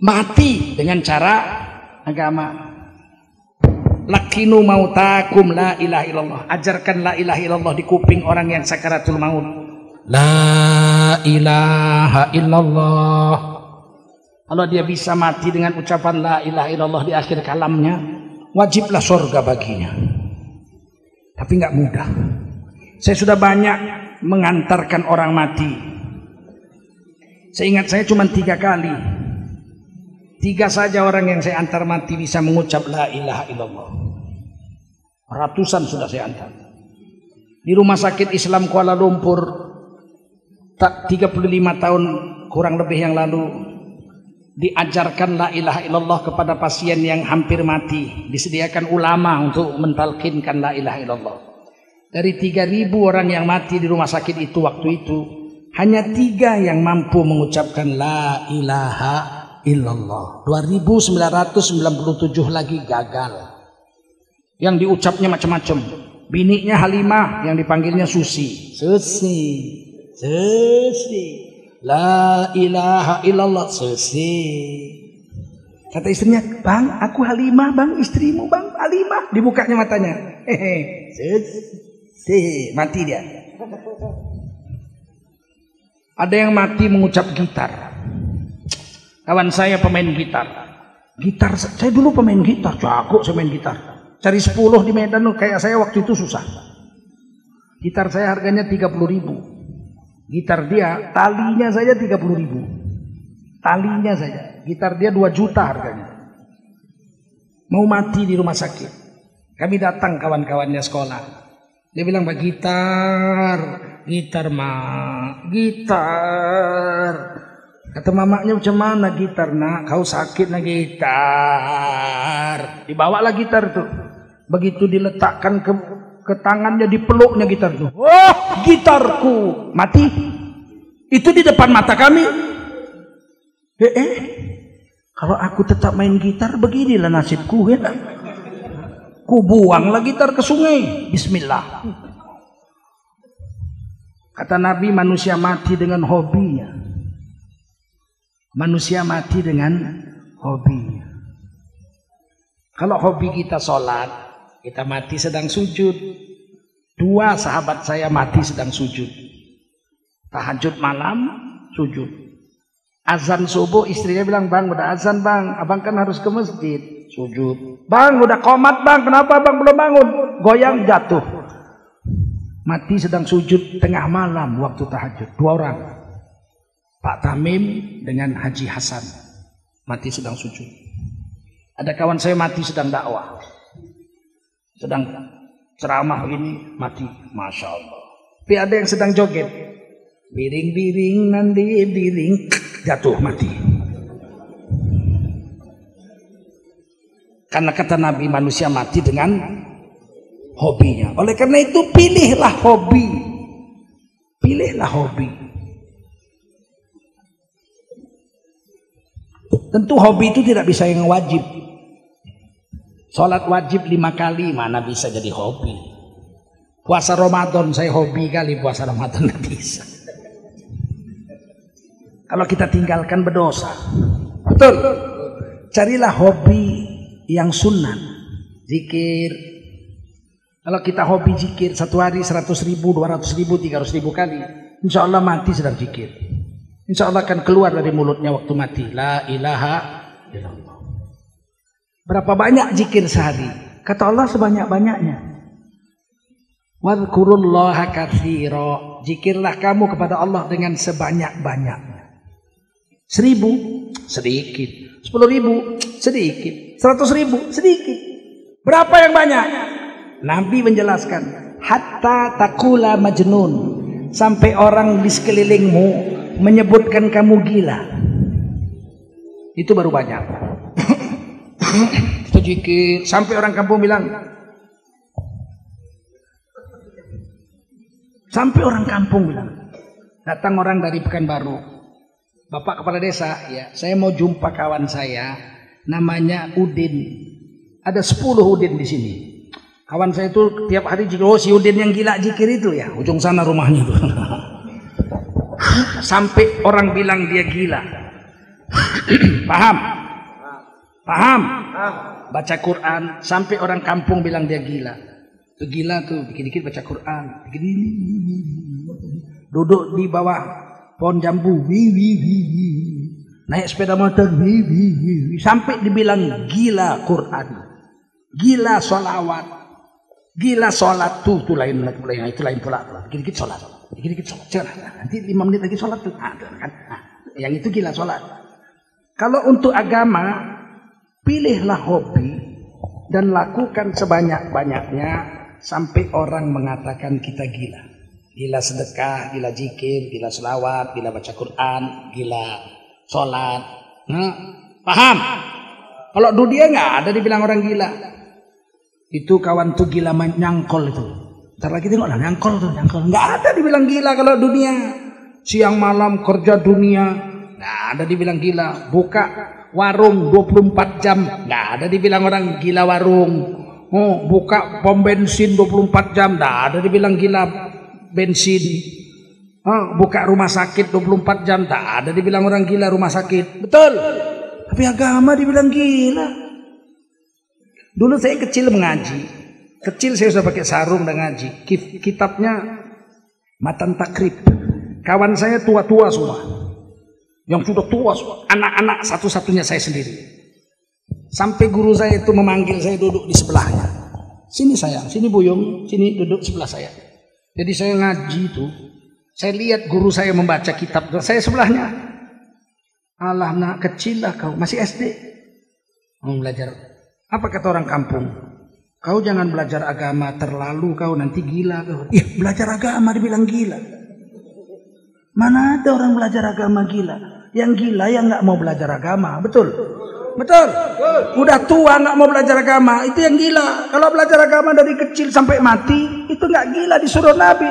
Mati dengan cara agama. Lakinu mautakum la ilaha illallah. Ajarkan la ilaha illallah di kuping orang yang sakaratul maut. La ilaha illallah. Kalau dia bisa mati dengan ucapan la ilaha illallah di akhir kalamnya, wajiblah surga baginya. Tapi nggak mudah. Saya sudah banyak mengantarkan orang mati. Seingat saya cuma 3 kali. 3 saja orang yang saya antar mati bisa mengucap la ilaha illallah. Ratusan sudah saya antar. Di rumah sakit Islam Kuala Lumpur 35 tahun kurang lebih yang lalu, diajarkan la ilaha illallah kepada pasien yang hampir mati. Disediakan ulama untuk mentalkinkan la ilaha illallah. Dari 3.000 orang yang mati di rumah sakit itu waktu itu, hanya 3 yang mampu mengucapkan la ilaha illallah. 2.997 lagi gagal. Yang diucapnya macam-macam. Bininya Halimah, yang dipanggilnya Susi. Susi. La ilaha illallah. Susi. Kata istrinya, bang, aku Halimah, bang, istrimu, bang, Halimah. Dibukanya matanya. Hehe. Susi. Mati dia. Ada yang mati mengucap gitar. Kawan saya pemain gitar. Gitar, saya dulu pemain gitar, jago saya main gitar. Cari 10 di Medan kayak saya waktu itu susah. Gitar saya harganya 30.000. Gitar dia, talinya saja 30.000. Talinya saja. Gitar dia 2 juta harganya. Mau mati di rumah sakit. Kami datang kawan-kawannya sekolah. Dia bilang, "Pak, gitar, gitar mak, gitar." Kata mamaknya, "Macam mana gitar nak? Kau sakit nak gitar." Dibawalah gitar tuh. Begitu diletakkan ke tangannya, dipeluknya gitar tuh. "Oh, gitarku mati." Itu di depan mata kami. Kalau aku tetap main gitar, beginilah nasibku ya. Ku buanglah gitar ke sungai. Bismillah. Kata Nabi, manusia mati dengan hobinya. Manusia mati dengan hobinya. Kalau hobi kita sholat, kita mati sedang sujud. 2 sahabat saya mati sedang sujud. Tahajud malam, sujud. Azan subuh, istrinya bilang, "Bang, udah azan bang, abang kan harus ke masjid." Sujud. "Bang, udah qomat bang, kenapa bang belum bangun?" Goyang, jatuh. Mati sedang sujud tengah malam waktu tahajud. 2 orang. Pak Tamim dengan Haji Hasan. Mati sedang sujud. Ada kawan saya mati sedang dakwah. Sedang ceramah ini, mati. Masya Allah. Tapi ada yang sedang joget. Biring-biring, nanti biring. Jatuh, mati. Karena kata Nabi, manusia mati dengan hobinya. Oleh karena itu, pilihlah hobi. Pilihlah hobi. Tentu hobi itu tidak bisa yang wajib. Sholat wajib 5 kali, mana bisa jadi hobi. Puasa Ramadan, saya hobi kali puasa Ramadan, nggak bisa. Kalau kita tinggalkan berdosa. Betul. Carilah hobi yang sunnah. Zikir. Kalau kita hobi zikir 1 hari 100.000, 200.000, 300.000 kali, insya Allah mati sedang zikir. Insya Allah akan keluar dari mulutnya waktu mati. La ilaha illallah. Berapa banyak zikir sehari? Kata Allah, sebanyak-banyaknya. Wadhkurullaha katsira. Zikirlah kamu kepada Allah dengan sebanyak-banyaknya. 1.000 sedikit, 10.000 sedikit, 100.000 sedikit. Berapa yang banyak? Nabi menjelaskan, hatta takula majnun, sampai orang di sekelilingmu menyebutkan kamu gila. Itu baru banyak. Itu zikir sampai orang kampung bilang. Sampai orang kampung bilang. Datang orang dari Pekanbaru. Bapak kepala desa, ya, saya mau jumpa kawan saya, namanya Udin. Ada 10 Udin di sini. Kawan saya itu tiap hari zikir. Oh, si Udin yang gila zikir itu ya, ujung sana rumahnya tuh. Sampai orang bilang dia gila. Paham? Paham? Baca Quran, sampai orang kampung bilang dia gila. Itu gila tuh, dikit-dikit baca Quran. Duduk di bawah pohon jambu, naik sepeda motor, sampai dibilang gila Quran, gila sholawat, gila sholat tuh lain itu lain pula, dikit-dikit sholat, nanti 5 menit lagi sholat tuh, kan? Yang itu gila sholat. Kalau untuk agama, pilihlah hobi dan lakukan sebanyak-banyaknya sampai orang mengatakan kita gila. Gila sedekah, gila zikir, gila selawat, gila baca Quran, gila sholat. Nah, paham? Kalau dunia nggak ada dibilang orang gila. Itu kawan tuh gila nyangkol itu. Ntar lagi tengok lah, nyangkol tuh, nyangkol. Nggak ada dibilang gila kalau dunia. Siang malam kerja dunia, nggak ada dibilang gila. Buka warung 24 jam, nggak ada dibilang orang gila warung. Oh, buka pom bensin 24 jam, nggak ada dibilang gila bensin. Buka rumah sakit 24 jam, tak ada dibilang orang gila rumah sakit. Betul. Tapi agama dibilang gila. Dulu saya kecil mengaji. Kecil saya sudah pakai sarung dan ngaji. Kitabnya Matan Takrib. Kawan saya tua-tua semua. Yang sudah tua, anak-anak satu-satunya saya sendiri. Sampai guru saya itu memanggil saya duduk di sebelahnya. Sini sayang, sini Buyung, sini duduk sebelah saya. Jadi saya ngaji itu, saya lihat guru saya membaca kitab, saya sebelahnya. Alah nak, kecil lah kau, masih SD. Mau belajar. Apa kata orang kampung? Kau jangan belajar agama terlalu, kau nanti gila kau. Iya, belajar agama dibilang gila. Mana ada orang belajar agama gila? Yang gila yang nggak mau belajar agama, betul? Betul. Udah tua nggak mau belajar agama, itu yang gila. Kalau belajar agama dari kecil sampai mati, itu nggak gila, disuruh Nabi.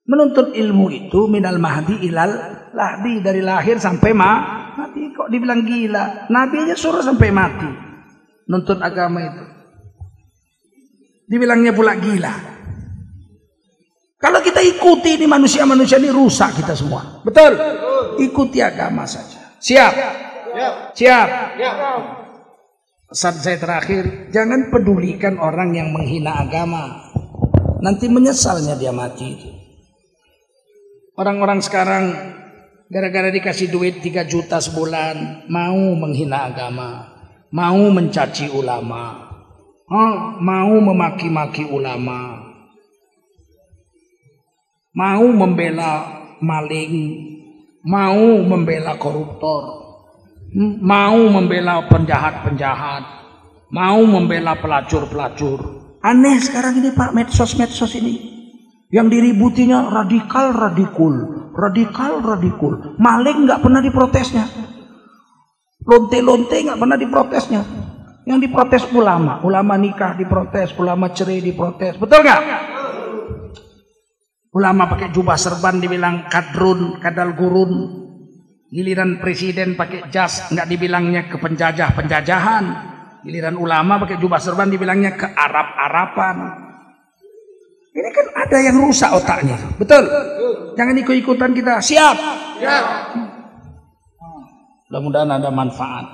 Menuntut ilmu itu minal mahdi ilal lahdi, dari lahir sampai mati. Kok dibilang gila? Nabi aja suruh sampai mati. Nuntut agama itu. Dibilangnya pula gila. Kalau kita ikuti ini manusia-manusia ini rusak kita semua. Betul? Ikuti agama saja. Siap? Siap. Pesan saya terakhir, jangan pedulikan orang yang menghina agama. Nanti menyesalnya dia mati itu. Orang-orang sekarang gara-gara dikasih duit 3 juta sebulan mau menghina agama, mau mencaci ulama, mau memaki-maki ulama, mau membela maling, mau membela koruptor, mau membela penjahat-penjahat, mau membela pelacur-pelacur. Aneh sekarang ini Pak, medsos-medsos ini. Yang diributinya radikal-radikul, radikal-radikul. Maling nggak pernah diprotesnya. Lonte-lonte nggak pernah diprotesnya. Yang diprotes ulama. Ulama nikah diprotes, ulama cerai diprotes. Betul nggak? Ulama pakai jubah serban dibilang kadrun, kadal gurun. Giliran presiden pakai jas nggak dibilangnya ke penjajah-penjajahan. Giliran ulama pakai jubah serban dibilangnya ke Arab-Arapan. Ini kan ada yang rusak otaknya. Betul? Jangan ikut-ikutan kita. Siap? Siap. Mudah-mudahan ada manfaat.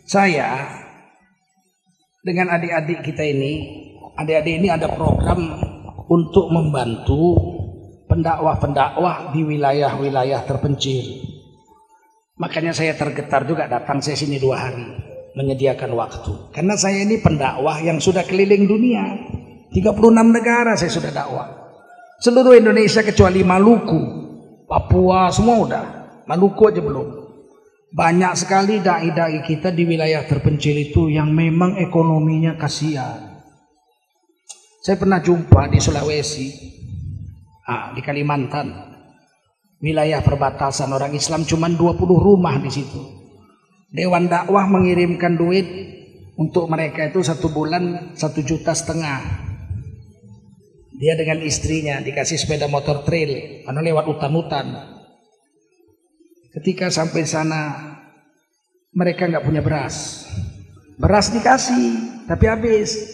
Saya dengan adik-adik kita ini, adik-adik ini ada program untuk membantu pendakwah-pendakwah di wilayah-wilayah terpencil. Makanya saya tergetar juga datang saya sini 2 hari menyediakan waktu. Karena saya ini pendakwah yang sudah keliling dunia. 36 negara saya sudah dakwah. Seluruh Indonesia kecuali Maluku, Papua semua udah. Maluku aja belum. Banyak sekali dai-dai kita di wilayah terpencil itu yang memang ekonominya kasihan. Saya pernah jumpa di Sulawesi, di Kalimantan, wilayah perbatasan orang Islam cuma 20 rumah di situ. Dewan dakwah mengirimkan duit untuk mereka itu 1 bulan 1,5 juta. Dia dengan istrinya dikasih sepeda motor trail karena lewat hutan-hutan. Ketika sampai sana mereka nggak punya beras. Beras dikasih tapi habis.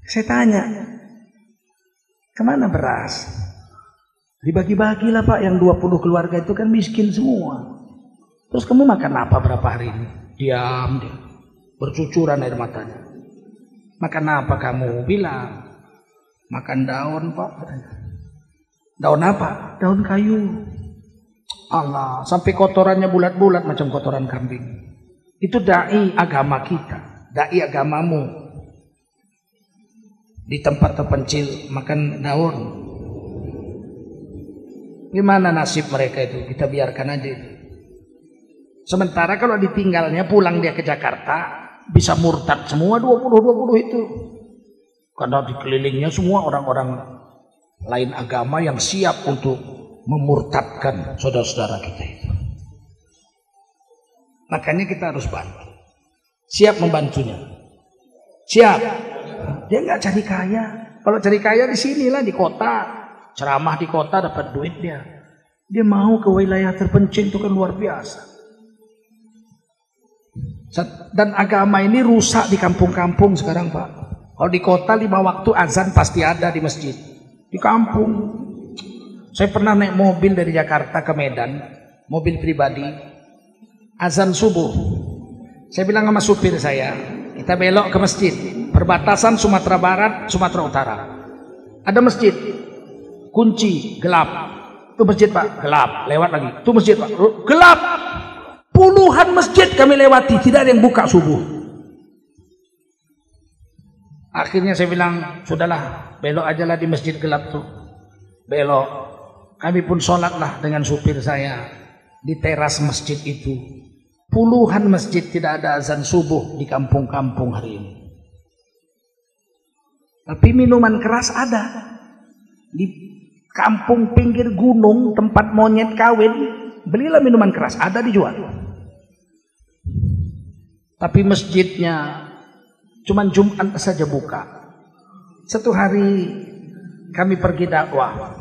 Saya tanya, kemana beras? Dibagi-bagilah Pak, yang 20 keluarga itu kan miskin semua. Terus kamu makan apa berapa hari ini? Diam dia, bercucuran air matanya. Makan apa kamu? Bilang makan daun Pak. Daun apa? Daun kayu. Allah, sampai kotorannya bulat-bulat macam kotoran kambing. Itu dai agama kita, dai agamamu. Di tempat terpencil makan daun. Gimana nasib mereka itu? Kita biarkan aja. Sementara kalau ditinggalnya pulang dia ke Jakarta bisa murtad semua 20 itu. Karena dikelilingnya semua orang-orang lain agama yang siap untuk memurtadkan saudara-saudara kita itu. Makanya kita harus bantu. Siap membantunya. Siap. Dia nggak cari kaya. Kalau cari kaya di sinilah di kota. Ceramah di kota dapat duit dia. Dia mau ke wilayah terpencil itu kan luar biasa. Dan agama ini rusak di kampung-kampung sekarang Pak. Kalau di kota 5 waktu azan pasti ada di masjid. Di kampung, saya pernah naik mobil dari Jakarta ke Medan, mobil pribadi, azan subuh. Saya bilang sama supir saya, kita belok ke masjid, perbatasan Sumatera Barat, Sumatera Utara. Ada masjid, kunci, gelap. Itu masjid Pak, gelap. Lewat lagi. Itu masjid Pak, gelap. Puluhan masjid kami lewati, tidak ada yang buka subuh. Akhirnya saya bilang, sudahlah, belok aja lah di masjid gelap tuh. Belok. Kami pun sholatlah dengan supir saya di teras masjid itu. Puluhan masjid tidak ada azan subuh di kampung-kampung hari ini. Tapi minuman keras ada. Di kampung pinggir gunung tempat monyet kawin, belilah minuman keras, ada dijual. Tapi masjidnya cuman Jumat saja buka. Satu hari kami pergi dakwah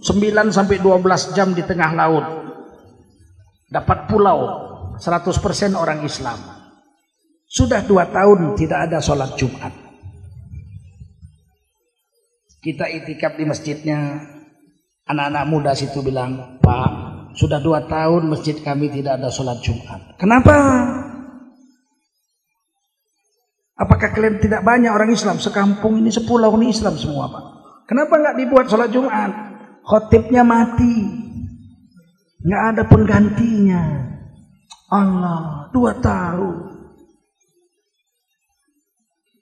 9 sampai 12 jam di tengah laut, dapat pulau 100% orang Islam. Sudah 2 tahun tidak ada sholat Jumat. Kita itikaf di masjidnya, anak-anak muda situ bilang, Pak, sudah 2 tahun masjid kami tidak ada sholat Jumat. Kenapa? Apakah kalian tidak banyak orang Islam? Sekampung ini, sepulau ini Islam semua Pak. Kenapa nggak dibuat sholat Jumat? Khotibnya mati, nggak ada penggantinya. Allah, 2 tahun.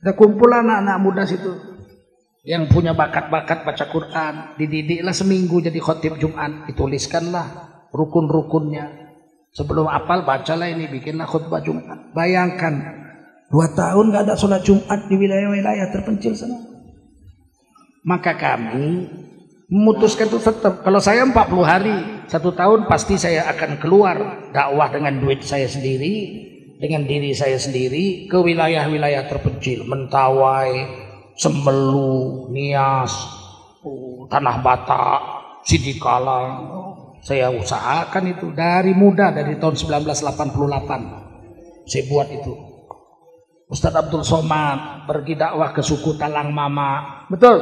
Kita kumpul anak-anak muda situ yang punya bakat-bakat baca Quran, dididiklah seminggu jadi khotib Jumat, dituliskanlah rukun-rukunnya. Sebelum apal bacalah ini, bikinlah khutbah Jumat. Bayangkan 2 tahun nggak ada sholat Jumat di wilayah-wilayah terpencil sana. Maka kami memutuskan itu tetap, kalau saya 40 hari, 1 tahun pasti saya akan keluar dakwah dengan duit saya sendiri, dengan diri saya sendiri ke wilayah-wilayah terpencil, Mentawai, Semelu, Nias, Tanah Batak, Sidikalang. Saya usahakan itu dari muda, dari tahun 1988 saya buat itu. Ustadz Abdul Somad pergi dakwah ke suku Talang Mama, betul?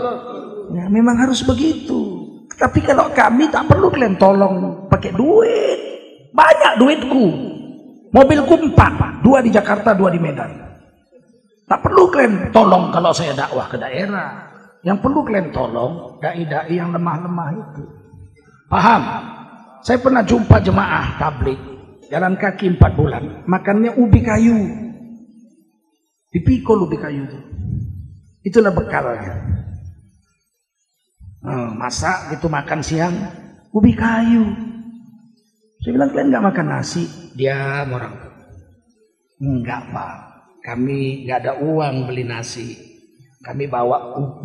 Ya, memang harus begitu. Tapi kalau kami tak perlu kalian tolong pakai duit, banyak duitku, mobilku 4, 2 di Jakarta, 2 di Medan. Tak perlu kalian tolong kalau saya dakwah ke daerah. Yang perlu kalian tolong dai-dai yang lemah-lemah itu. Paham? Saya pernah jumpa jemaah tabligh jalan kaki 4 bulan, makannya ubi kayu. Dipikul ubi kayu itu. Itulah bekalnya. Masak gitu, makan siang ubi kayu. Saya bilang, kalian nggak makan nasi? Diam orang. Enggak Pak, kami nggak ada uang beli nasi. Kami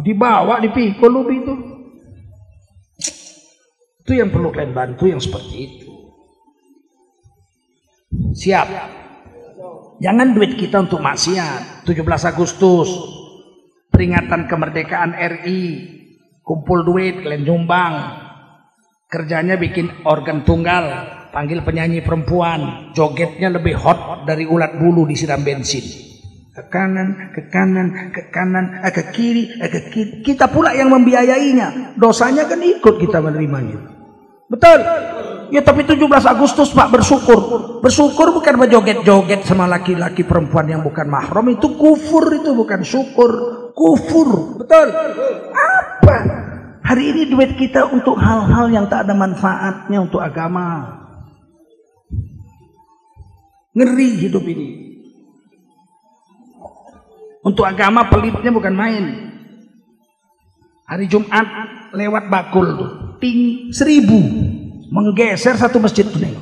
dibawa dipikul ubi itu. Itu yang perlu kalian bantu, yang seperti itu. Siap? Jangan duit kita untuk maksiat. 17 Agustus, peringatan kemerdekaan RI, kumpul duit, kalian nyumbang. Kerjanya bikin organ tunggal, panggil penyanyi perempuan, jogetnya lebih hot dari ulat bulu disiram bensin. Ke kanan, ke kanan, ke kanan, ke kiri, ke kiri. Kita pula yang membiayainya. Dosanya kan ikut kita menerimanya. Betul? Ya, tapi 17 Agustus Pak, bersyukur. Bersyukur bukan berjoget-joget sama laki-laki perempuan yang bukan mahram. Itu kufur, itu bukan syukur. Kufur. Betul? Apa? Hari ini duit kita untuk hal-hal yang tak ada manfaatnya untuk agama. Ngeri hidup ini. Untuk agama pelitnya bukan main. Hari Jumat lewat bakul tuh, ting 1000. Menggeser satu masjid tuh, 1000.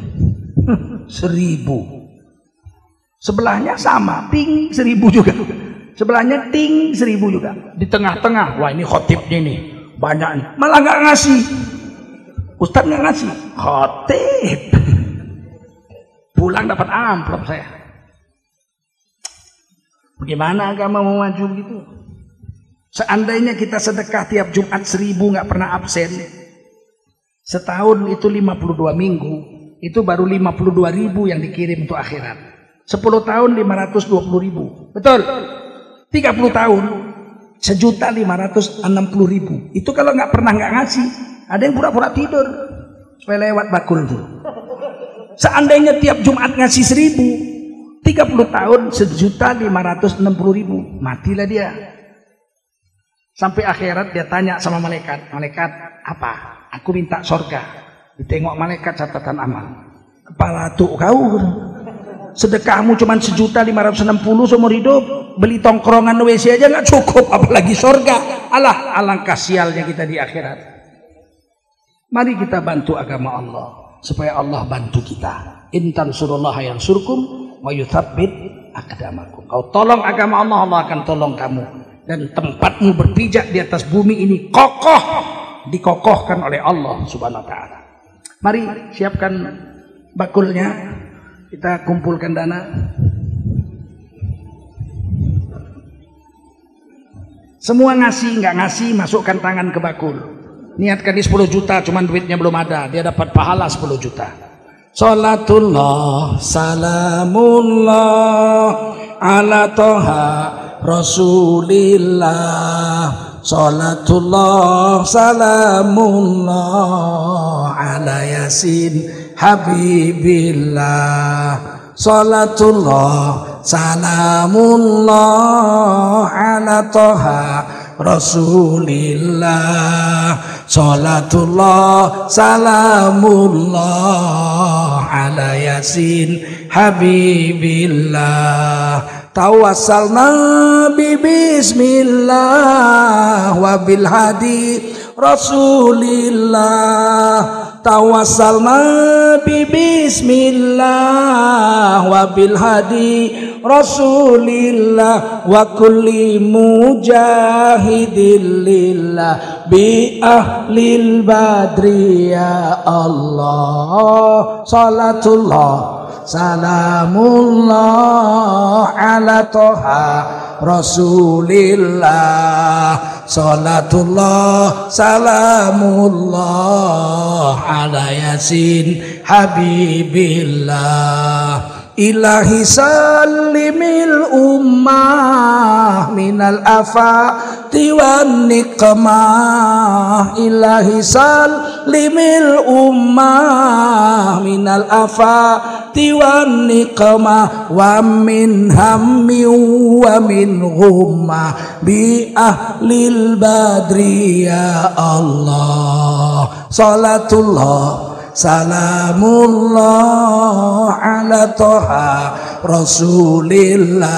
Sebelahnya sama, ting 1000 juga. Sebelahnya ting 1000 juga. Di tengah-tengah, wah ini khotibnya nih, banyak nih. Malah nggak ngasih. Ustadz nggak ngasih, khotib. Pulang dapat amplop saya. Bagaimana agama mau maju gitu? Seandainya kita sedekah tiap Jumat 1000 nggak pernah absen, setahun itu 52 minggu, itu baru 52.000 yang dikirim untuk akhirat. 10 tahun 520.000, betul? 30 tahun 1.560.000. Itu kalau nggak pernah nggak ngasih, ada yang pura-pura tidur supaya lewat bakul tuh. Seandainya tiap Jumat ngasih 1000, 30 tahun 1.560.000, matilah dia. Sampai akhirat dia tanya sama malaikat, malaikat, apa? Aku minta sorga. Ditengok malaikat catatan amal. Kepala tuh kau. Sedekahmu cuma 1.560.000 seumur hidup. Beli tongkrongan WC aja nggak cukup, apalagi sorga. Alah, alangkah sialnya kita di akhirat. Mari kita bantu agama Allah supaya Allah bantu kita. In tansurullaha yansurkum wa yutsabbit aqdamakum. Kau tolong agama Allah, Allah akan tolong kamu. Dan tempatmu berpijak di atas bumi ini kokoh, dikokohkan oleh Allah Subhanahu wa taala. Mari siapkan bakulnya. Kita kumpulkan dana. Semua ngasih, nggak ngasih, masukkan tangan ke bakul. Niatkan di 10 juta, cuman duitnya belum ada. Dia dapat pahala 10 juta. Salatullah, salamullah, ala toha Rasulillah. Salatullah, salamullah, ala Yasin Habibillah. Salatullah, salamullah, ala toha Rasulillah. Salatullah, salamullah, ala Yasin Habibillah. Tawassalna bi bismillah wa bil hadi Rasulillah. Tawassalna bi bismillah wa bil hadi Rasulillah wa kulli mujahidin lillah bi ahlil badri ya Allah. Salatullah, salamullah, ala toha Rasulillah. Salatullah, salamullah, ala Yasin Habibillah. Ilahi sallimil ummah minal afati wan niqmah. Ilahi sallimil ummah minal afati wan niqmah wa min hammi wa min ghummah bi ahlil badri ya Allah. Salatullah, salamullah, ala toha Rasulillah.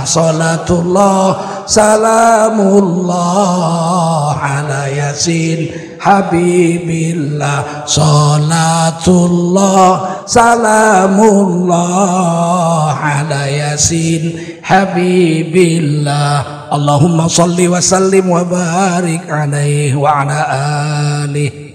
Salatullah, salamullah, ala Yasin Habibillah. Salatullah, salamullah, ala Yasin Habibillah. Allahumma salli wa sallim wa barik alaihi wa ala alihi.